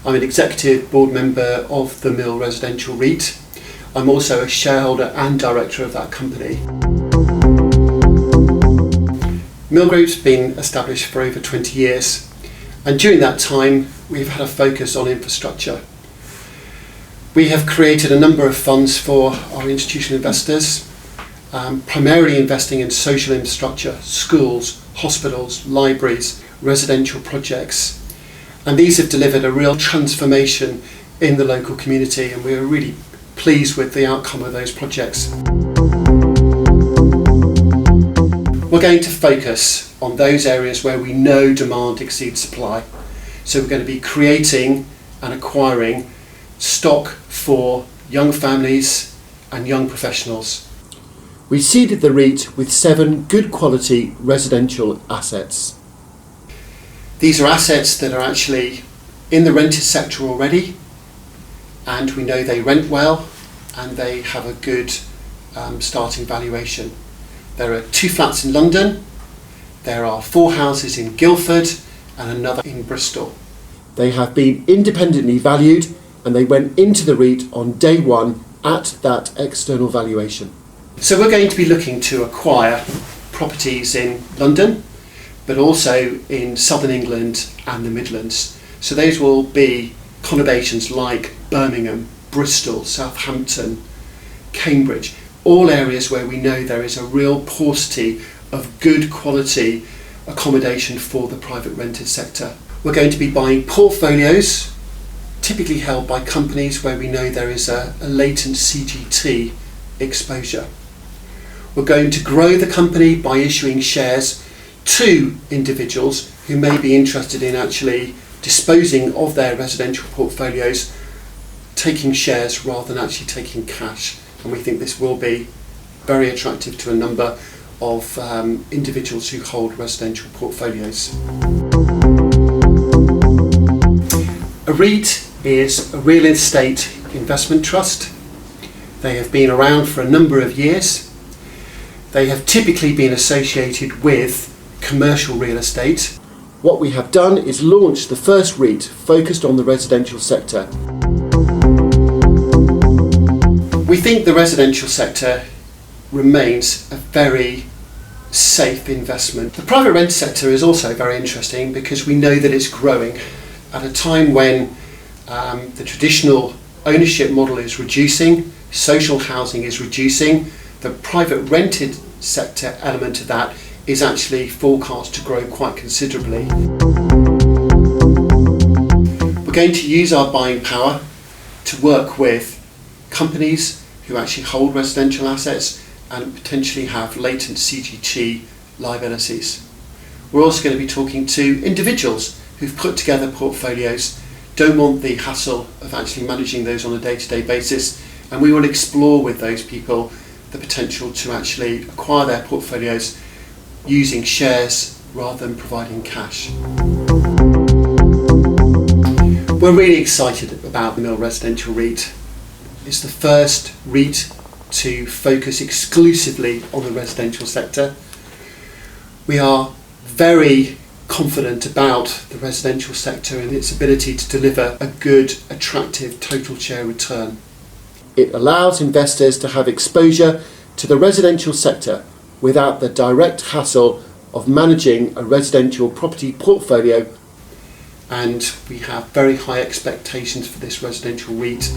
I'm an executive board member of the Mill Residential REIT. I'm also a shareholder and director of that company. Mill Group's been established for over 20 years, and during that time we've had a focus on infrastructure. We have created a number of funds for our institutional investors, primarily investing in social infrastructure, schools, hospitals, libraries, residential projects. And these have delivered a real transformation in the local community, and we are really pleased with the outcome of those projects. We're going to focus on those areas where we know demand exceeds supply. So we're going to be creating and acquiring stock for young families and young professionals. We seeded the REIT with 7 good quality residential assets. These are assets that are actually in the rented sector already, and we know they rent well and they have a good starting valuation. There are 2 flats in London, there are 4 houses in Guildford and another in Bristol. They have been independently valued and they went into the REIT on day one at that external valuation. So we're going to be looking to acquire properties in London, but also in southern England and the Midlands. So those will be conurbations like Birmingham, Bristol, Southampton, Cambridge, all areas where we know there is a real paucity of good quality accommodation for the private rented sector. We're going to be buying portfolios, typically held by companies where we know there is a latent CGT exposure. We're going to grow the company by issuing shares to individuals who may be interested in actually disposing of their residential portfolios, taking shares rather than actually taking cash. And we think this will be very attractive to a number of individuals who hold residential portfolios. A REIT is a real estate investment trust. They have been around for a number of years. They have typically been associated with commercial real estate. What we have done is launch the first REIT focused on the residential sector. We think the residential sector remains a very safe investment. The private rent sector is also very interesting because we know that it's growing at a time when the traditional ownership model is reducing, social housing is reducing. The private rented sector element of that is actually forecast to grow quite considerably. We're going to use our buying power to work with companies who actually hold residential assets and potentially have latent CGT liabilities. We're also going to be talking to individuals who've put together portfolios, don't want the hassle of actually managing those on a day-to-day basis, and we will explore with those people the potential to actually acquire their portfolios using shares rather than providing cash. We're really excited about the Mill Residential REIT. It's the first REIT to focus exclusively on the residential sector. We are very confident about the residential sector and its ability to deliver a good, attractive total share return. It allows investors to have exposure to the residential sector without the direct hassle of managing a residential property portfolio, and we have very high expectations for this residential REIT.